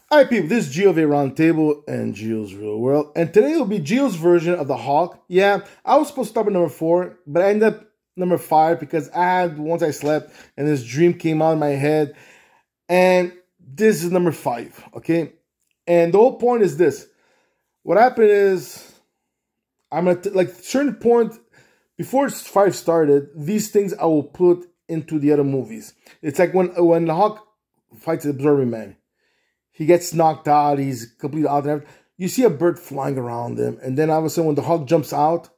Hi people, this is Gio of Aroundtable and Gio's Real World, and today will be Gio's version of the Hawk. Yeah, I was supposed to start at number 4, but I ended up number 5 because once I slept and this dream came out in my head, and this is number 5, okay? And the whole point is this. What happened is, I'm at like certain point, before 5 started, these things I will put into the other movies. It's like when the Hawk fights the Absorbing Man. He gets knocked out. He's completely out there. You see a bird flying around him. And then all of a sudden, when the Hawk jumps out,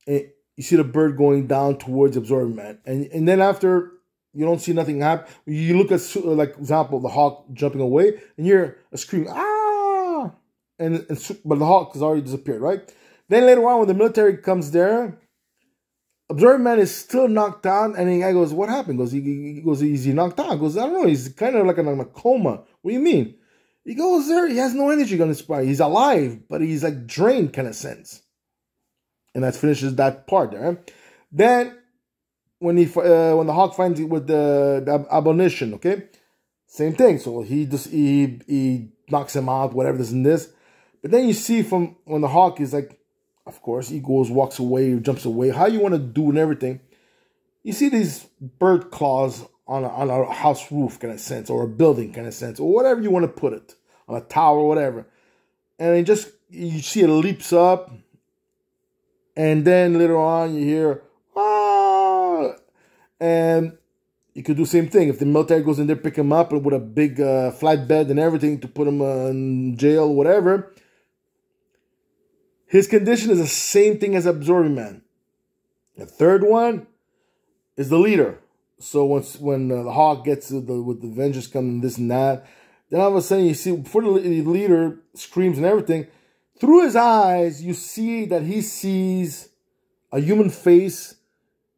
you see the bird going down towards the Absorbing Man. And then after, you don't see nothing happen. You look at, like, example, the Hawk jumping away. And you hear a scream, ah! But the Hawk has already disappeared, right? Then later on, when the military comes there, Absorbing Man is still knocked out, and the guy goes, "What happened?" He goes, "Is he knocked out?" He goes, "I don't know. He's kind of like in a coma." What do you mean? He goes there. He has no energy going to inspire. He's alive, but he's like drained, kind of sense. And that finishes that part there. Then when the Hawk finds it with the abomination, okay, same thing. So he knocks him out, whatever this and this. But then you see from when the Hawk is like, of course, he goes, walks away, jumps away. How you want to do and everything. You see these bird claws on a house roof kind of sense, or a building kind of sense, or whatever you want to put it, on a tower, whatever. And you see it leaps up, and then later on you hear, ah, and you could do the same thing. If the military goes in there, pick him up with a big flatbed and everything to put him in jail, whatever. His condition is the same thing as Absorbing Man. The third one is the leader. So when the Hawk gets with the Avengers coming, this and that, then all of a sudden you see, before the leader screams and everything, through his eyes you see that he sees a human face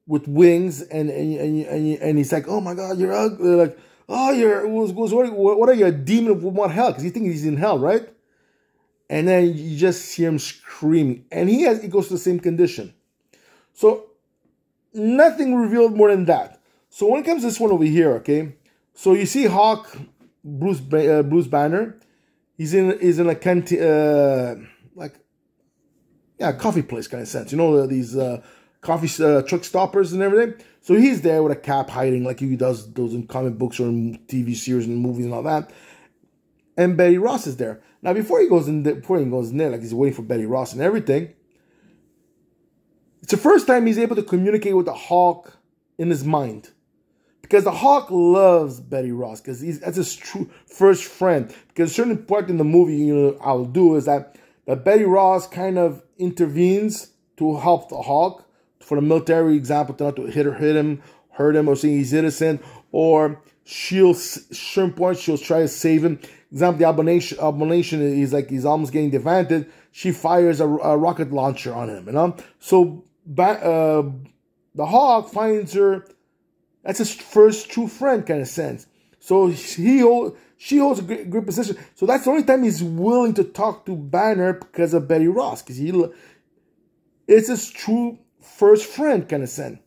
with wings, and he's like, "Oh my God, you're ugly!" Like, "Oh, what are you, a demon of what hell?" Because he thinks he's in hell, right? And then you just see him screaming. And he goes to the same condition. So nothing revealed more than that. So when it comes to this one over here, okay, so you see Hawk, Bruce Banner. He's in a canteen, coffee place kind of sense. You know, these coffee truck stoppers and everything. So he's there with a cap hiding, like he does those in comic books or in TV series and movies and all that. And Betty Ross is there. Now, before he goes in there, like he's waiting for Betty Ross and everything, it's the first time he's able to communicate with the Hawk in his mind. Because the Hawk loves Betty Ross, because that's his true first friend. Because a certain part in the movie, I'll do is that Betty Ross kind of intervenes to help the Hawk, for the military example, not to hurt him, or saying he's innocent, or certain points she'll try to save him. Example, the abomination is like he's almost getting defeated. She fires a rocket launcher on him, So the Hawk finds her. That's his first true friend kind of sense. So she holds a great position. So that's the only time he's willing to talk to Banner, because of Betty Ross, because it's his true first friend kind of sense.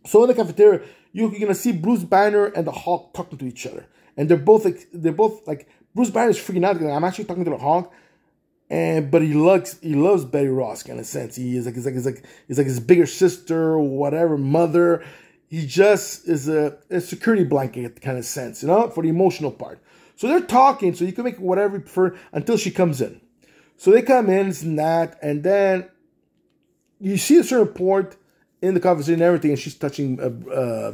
So in the cafeteria, you're gonna see Bruce Banner and the Hawk talking to each other. And they're both like Bruce Banner is freaking out. I'm actually talking to the Hawk, but he loves Betty Ross kind of sense. He's like his bigger sister or whatever, mother. He just is a security blanket kind of sense, for the emotional part. So they're talking. So you can make whatever you prefer until she comes in. So they come in and that, and then you see a certain point in the conversation and everything, and she's touching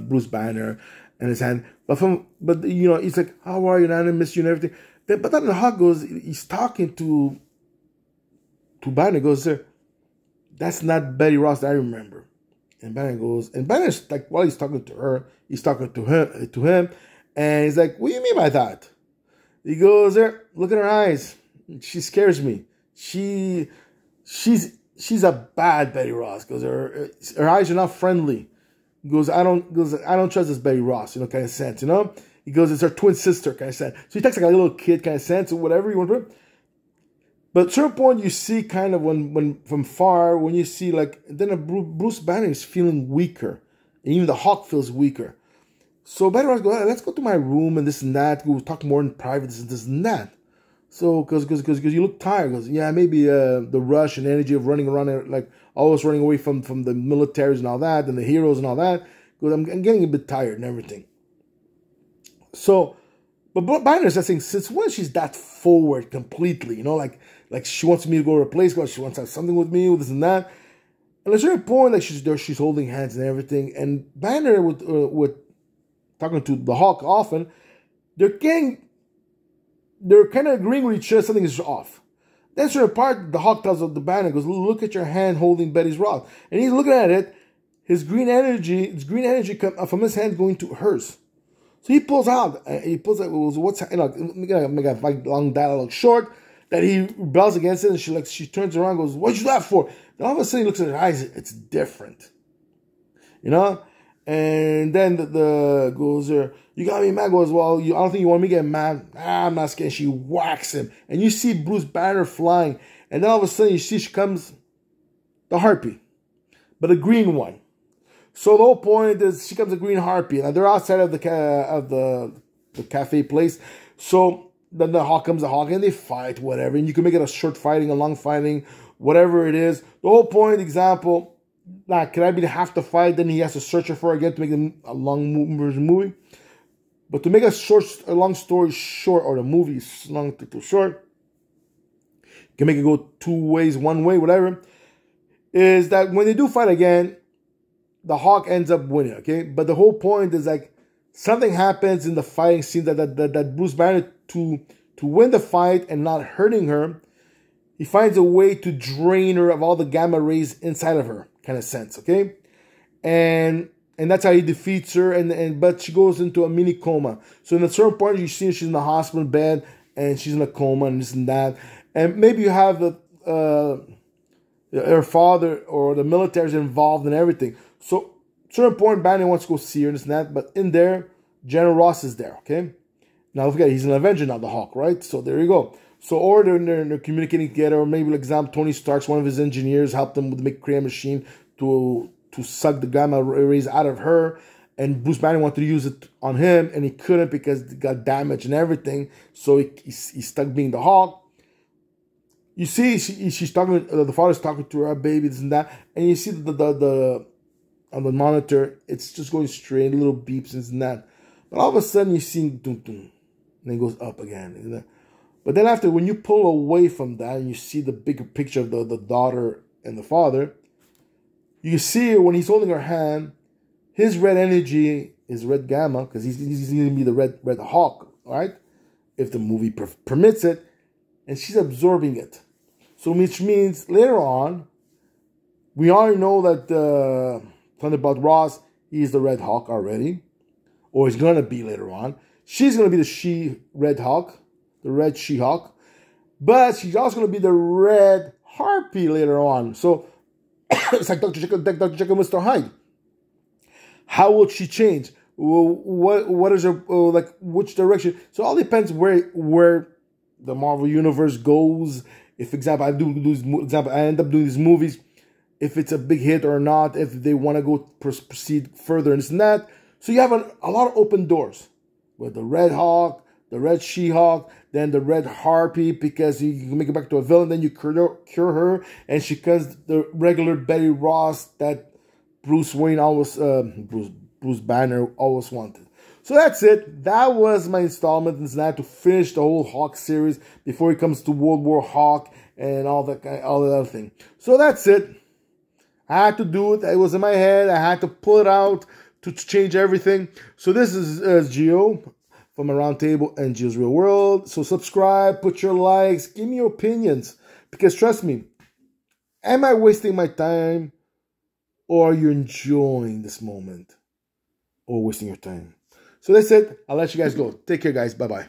Bruce Banner and his hand. But he's like, "How are you? I miss you," and everything. But then the Hawk goes, he's talking to Banner, goes, "Sir, that's not Betty Ross that I remember." And Banner goes, and Banner's like, while he's talking to her, he's talking to him, and he's like, "What do you mean by that?" He goes, "There, look at her eyes. She scares me. She's a bad Betty Ross." Goes, her eyes are not friendly. He goes, I don't trust this Betty Ross, kind of sense, He goes, it's her twin sister, kind of sense. So he takes like a little kid kind of sense, or whatever you want to put. But at a certain point, you see kind of when from far, when you see then Bruce Banner is feeling weaker, and even the Hawk feels weaker. So Betty Ross goes, let's go to my room and this and that. We'll talk more in private, this and that. So, because you look tired. Goes, yeah, maybe the rush and energy of running around, like always running away from the militaries and all that, and the heroes and all that. Because I'm getting a bit tired and everything. So, but Banner's saying, since when she's that forward completely, like she wants me to go to a place, she wants to have something with me, with this and that. And at a certain point, like she's holding hands and everything. And Banner with talking to the Hawk often, they're kind of agreeing with each other, something is off. Then certain part, the Hawk tells the Banner, goes, look at your hand holding Betty's rod. And he's looking at it, his green energy come from his hand going to hers. So he pulls out, what's, make a long dialogue short, that he rebels against it, and she turns around and goes, what'd you do that for? Then all of a sudden he looks at her eyes, it's different. And then the goes there, you got me mad, goes, well, I don't think you want me to get mad. I'm not scared. She whacks him. And you see Bruce Banner flying. And then all of a sudden you see she comes, the harpy, but a green one. So the whole point is she comes a green harpy. And they're outside of the cafe place. So then the Hawk comes, and they fight, whatever. And you can make it a short fighting, a long fighting, whatever it is. The whole point, example, can I be half the fight? Then he has to search her for again to make it a long movie. But to make a long story short, or the movie is long to short, you can make it go two ways, one way, whatever. Is that when they do fight again, the Hawk ends up winning. Okay, but the whole point is like something happens in the fighting scene that Bruce Banner to win the fight and not hurting her, he finds a way to drain her of all the gamma rays inside of her, kind of sense, okay? And that's how he defeats her, but she goes into a mini coma. So in a certain point, you see she's in the hospital bed, and she's in a coma, and this and that. And maybe you have her father or the military is involved in everything. So certain point, Banner wants to go see her and this and that, but in there, General Ross is there, okay? Now, don't forget, he's an Avenger, not the Hawk, right? So there you go. So, or they're communicating together, or maybe, like example, Tony Stark's one of his engineers helped them create a machine to suck the gamma rays out of her, and Bruce Banner wanted to use it on him, and he couldn't because it got damaged and everything. So he's stuck being the Hawk. You see, she's talking. The father's talking to her baby, this and that, and you see the on the monitor, it's just going straight, little beeps and this and that. But all of a sudden, you see dum dum, and it goes up again. But then after, when you pull away from that and you see the bigger picture of the daughter and the father, you see when he's holding her hand, his red energy is red gamma, because he's going to be the red Hawk, all right? If the movie permits it, and she's absorbing it. So which means later on, we already know that Thunderbolt Ross, he's the Red Hawk already, or he's going to be later on. She's going to be the Red Hawk. The Red She-Hawk, but she's also going to be the Red Harpy later on. So it's like Dr. Jekyll and Mr. Hyde. How will she change? What is her which direction? So it all depends where the Marvel universe goes. If example I end up doing these movies, if it's a big hit or not, if they want to go proceed further and this and that. So you have a lot of open doors with the Red Hawk, the Red She-Hawk, then the Red Harpy, because you can make it back to a villain, then you cure her, and she becomes the regular Betty Ross that Bruce Banner always wanted. So that's it. That was my installment in that to finish the whole Hawk series before he comes to World War Hawk and all the other thing. So that's it. I had to do it. It was in my head. I had to pull it out to change everything. So this is Gio from Aroundtable and Gio's Real World. So subscribe, put your likes, give me your opinions. Because trust me, am I wasting my time, or are you enjoying this moment, or wasting your time? So that's it. I'll let you guys go. Take care, guys. Bye-bye.